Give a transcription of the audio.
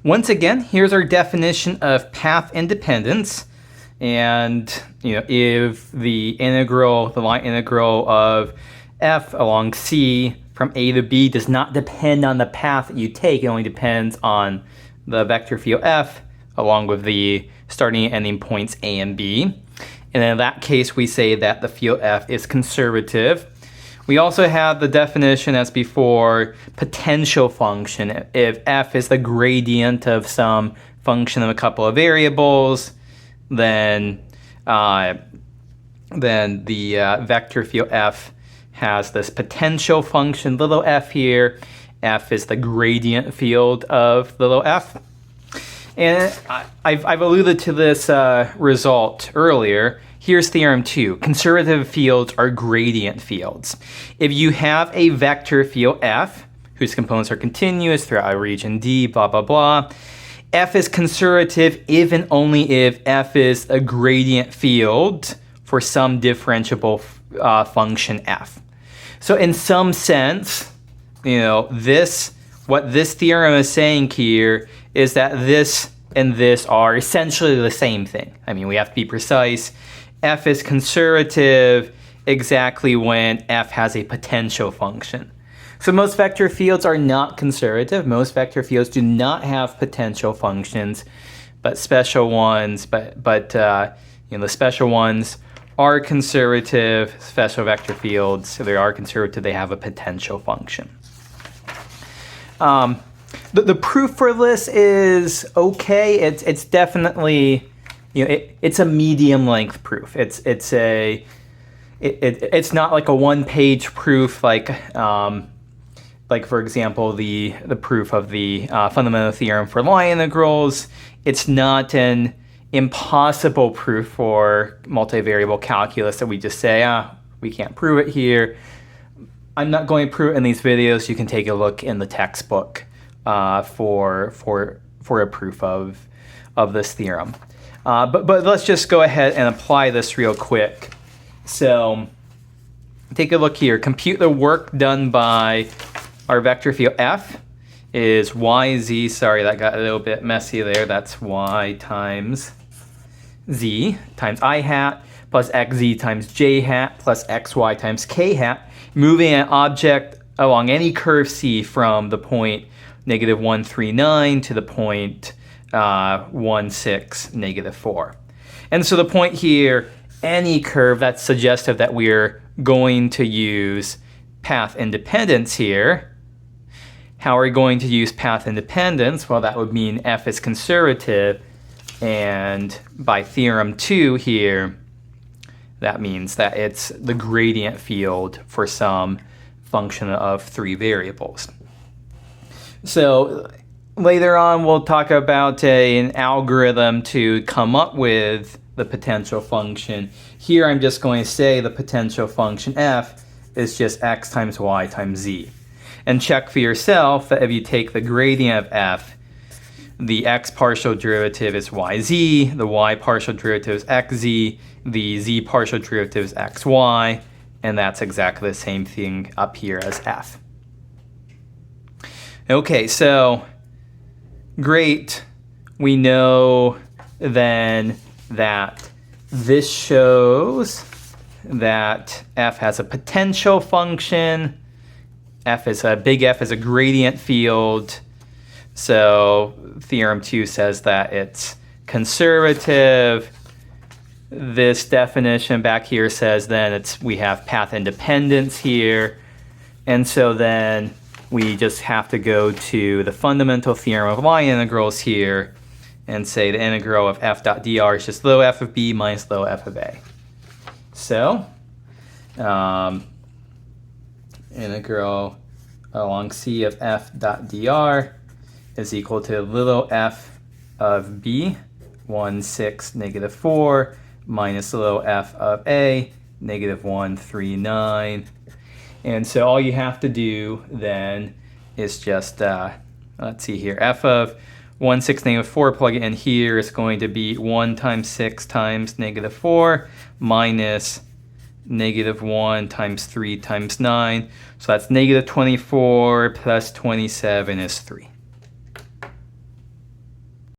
once again, here's our definition of path independence. And if the line integral of f along C from A to B does not depend on the path that you take, it only depends on the vector field f along with the starting and ending points A and B. And in that case, we say that the field f is conservative. We also have the definition as before, potential function. If f is the gradient of some function of a couple of variables, then the vector field f has this potential function, little f here. F is the gradient field of little f. And I've alluded to this result earlier. Here's theorem 2. Conservative fields are gradient fields. If you have a vector field f, whose components are continuous throughout a region D, blah, blah, blah, f is conservative if and only if f is a gradient field for some differentiable function f. So in some sense, what this theorem is saying here is that this and this are essentially the same thing. I mean, we have to be precise. F is conservative exactly when f has a potential function. So most vector fields are not conservative. Most vector fields do not have potential functions, but special ones. The special ones are conservative. Special vector fields, so they are conservative. They have a potential function. The proof for this is okay. It's definitely, it's a medium length proof. It's not like a one-page proof like for example the proof of the fundamental theorem for line integrals. It's not an impossible proof for multivariable calculus that we just say we can't prove it here. I'm not going to prove it in these videos. You can take a look in the textbook for a proof of this theorem. But let's just go ahead and apply this real quick. So take a look here. Compute the work done by our vector field f is yz. Sorry, that got a little bit messy there. That's y times z times I hat plus xz times j hat plus xy times k hat, moving an object along any curve C from the point -139 to the point 16, -4. And so the point here, any curve, that's suggestive that we're going to use path independence here. How are we going to use path independence? Well, that would mean f is conservative, and by theorem 2 here, that means that it's the gradient field for some function of 3 variables. So later on, we'll talk about an algorithm to come up with the potential function. Here, I'm just going to say the potential function f is just x times y times z. And check for yourself that if you take the gradient of f, the x partial derivative is yz, the y partial derivative is xz, the z partial derivative is xy, and that's exactly the same thing up here as f. Okay, so great. We know then that this shows that f has a potential function. Big F is a gradient field. So theorem 2 says that it's conservative. This definition back here says then we have path independence here. And so then we just have to go to the fundamental theorem of line integrals here and say the integral of f dot dr is just little f of b minus little f of a. So integral along C of f dot dr is equal to little f of b, 16, -4, minus little f of a, -139. And so all you have to do then is just, let's see here, f of 16, -4, plug it in here, is going to be 1 times 6 times -4 minus -1 times 3 times 9. So that's -24 plus 27 is 3.